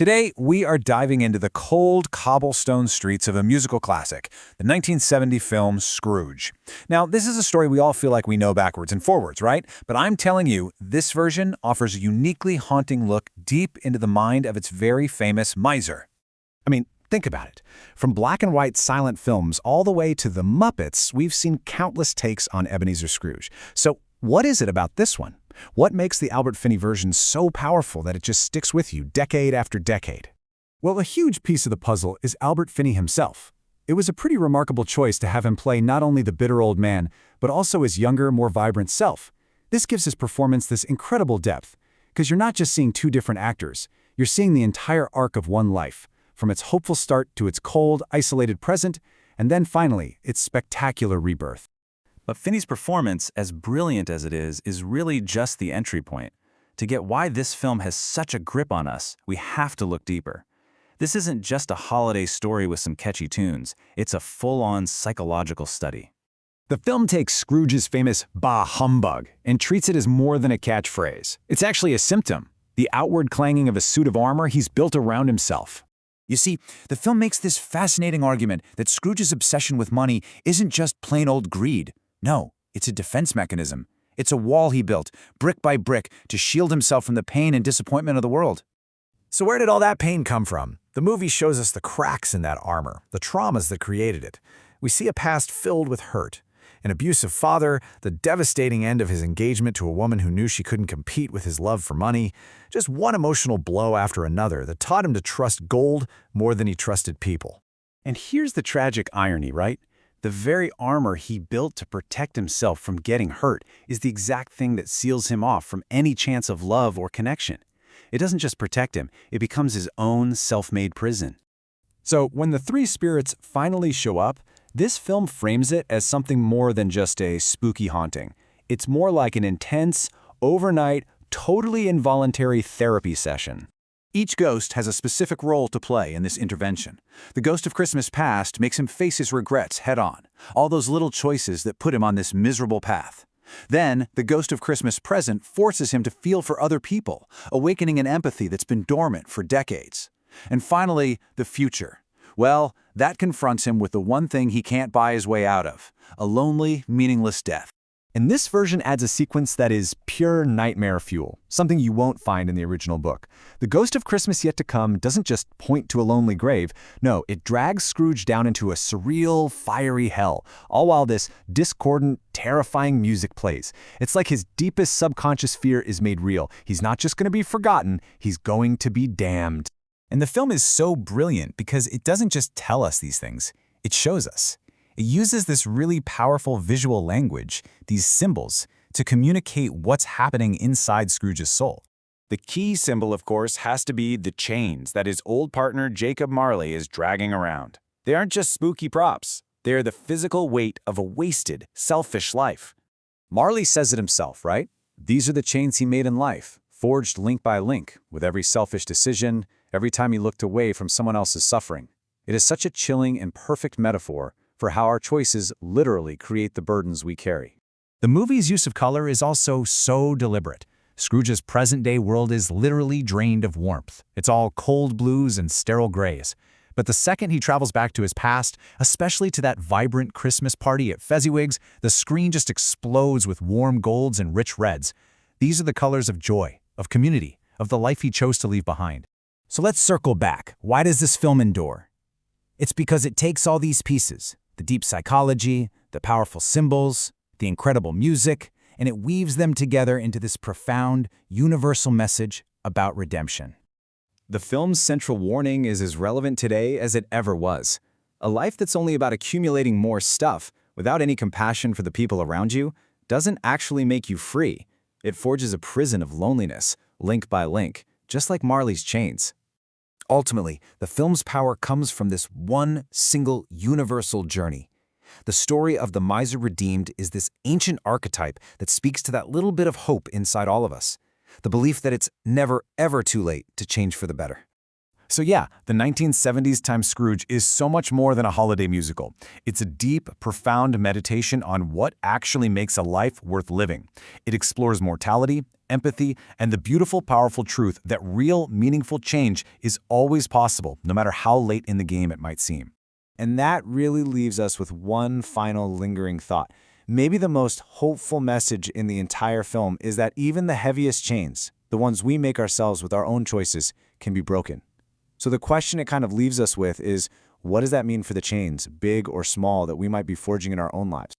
Today, we are diving into the cold cobblestone streets of a musical classic, the 1970 film Scrooge. Now, this is a story we all feel like we know backwards and forwards, right? But I'm telling you, this version offers a uniquely haunting look deep into the mind of its very famous miser. Think about it. From black and white silent films all the way to The Muppets, we've seen countless takes on Ebenezer Scrooge. So what is it about this one? What makes the Albert Finney version so powerful that it just sticks with you decade after decade? Well, a huge piece of the puzzle is Albert Finney himself. It was a pretty remarkable choice to have him play not only the bitter old man, but also his younger, more vibrant self. This gives his performance this incredible depth, because you're not just seeing two different actors, you're seeing the entire arc of one life, from its hopeful start to its cold, isolated present, and then finally, its spectacular rebirth. But Finney's performance, as brilliant as it is really just the entry point. To get why this film has such a grip on us, we have to look deeper. This isn't just a holiday story with some catchy tunes, it's a full-on psychological study. The film takes Scrooge's famous "bah humbug" and treats it as more than a catchphrase. It's actually a symptom, the outward clanging of a suit of armor he's built around himself. You see, the film makes this fascinating argument that Scrooge's obsession with money isn't just plain old greed. No, it's a defense mechanism. It's a wall he built, brick by brick, to shield himself from the pain and disappointment of the world. So where did all that pain come from? The movie shows us the cracks in that armor, the traumas that created it. We see a past filled with hurt. An abusive father, the devastating end of his engagement to a woman who knew she couldn't compete with his love for money, just one emotional blow after another that taught him to trust gold more than he trusted people. And here's the tragic irony, right? The very armor he built to protect himself from getting hurt is the exact thing that seals him off from any chance of love or connection. It doesn't just protect him, it becomes his own self-made prison. So when the three spirits finally show up, this film frames it as something more than just a spooky haunting. It's more like an intense, overnight, totally involuntary therapy session. Each ghost has a specific role to play in this intervention. The ghost of Christmas past makes him face his regrets head-on, all those little choices that put him on this miserable path. Then, the ghost of Christmas present forces him to feel for other people, awakening an empathy that's been dormant for decades. And finally, the future. Well, that confronts him with the one thing he can't buy his way out of, a lonely, meaningless death. And this version adds a sequence that is pure nightmare fuel, something you won't find in the original book. The Ghost of Christmas Yet to Come doesn't just point to a lonely grave. No, it drags Scrooge down into a surreal, fiery hell, all while this discordant, terrifying music plays. It's like his deepest subconscious fear is made real. He's not just going to be forgotten, he's going to be damned. And the film is so brilliant because it doesn't just tell us these things, it shows us. It uses this really powerful visual language, these symbols, to communicate what's happening inside Scrooge's soul. The key symbol, of course, has to be the chains that his old partner Jacob Marley is dragging around. They aren't just spooky props. They're the physical weight of a wasted, selfish life. Marley says it himself, right? These are the chains he made in life, forged link by link, with every selfish decision, every time he looked away from someone else's suffering. It is such a chilling and perfect metaphor for how our choices literally create the burdens we carry. The movie's use of color is also so deliberate. Scrooge's present-day world is literally drained of warmth. It's all cold blues and sterile grays. But the second he travels back to his past, especially to that vibrant Christmas party at Fezziwig's, the screen just explodes with warm golds and rich reds. These are the colors of joy, of community, of the life he chose to leave behind. So let's circle back. Why does this film endure? It's because it takes all these pieces, the deep psychology, the powerful symbols, the incredible music, and it weaves them together into this profound, universal message about redemption. The film's central warning is as relevant today as it ever was. A life that's only about accumulating more stuff, without any compassion for the people around you, doesn't actually make you free. It forges a prison of loneliness, link by link, just like Marley's chains. Ultimately, the film's power comes from this one single universal journey. The story of the miser redeemed is this ancient archetype that speaks to that little bit of hope inside all of us, the belief that it's never, ever too late to change for the better. So yeah, the 1970s Times Scrooge is so much more than a holiday musical. It's a deep, profound meditation on what actually makes a life worth living. It explores mortality, empathy, and the beautiful, powerful truth that real, meaningful change is always possible, no matter how late in the game it might seem. And that really leaves us with one final lingering thought. Maybe the most hopeful message in the entire film is that even the heaviest chains, the ones we make ourselves with our own choices, can be broken. So the question it kind of leaves us with is, what does that mean for the chains, big or small, that we might be forging in our own lives?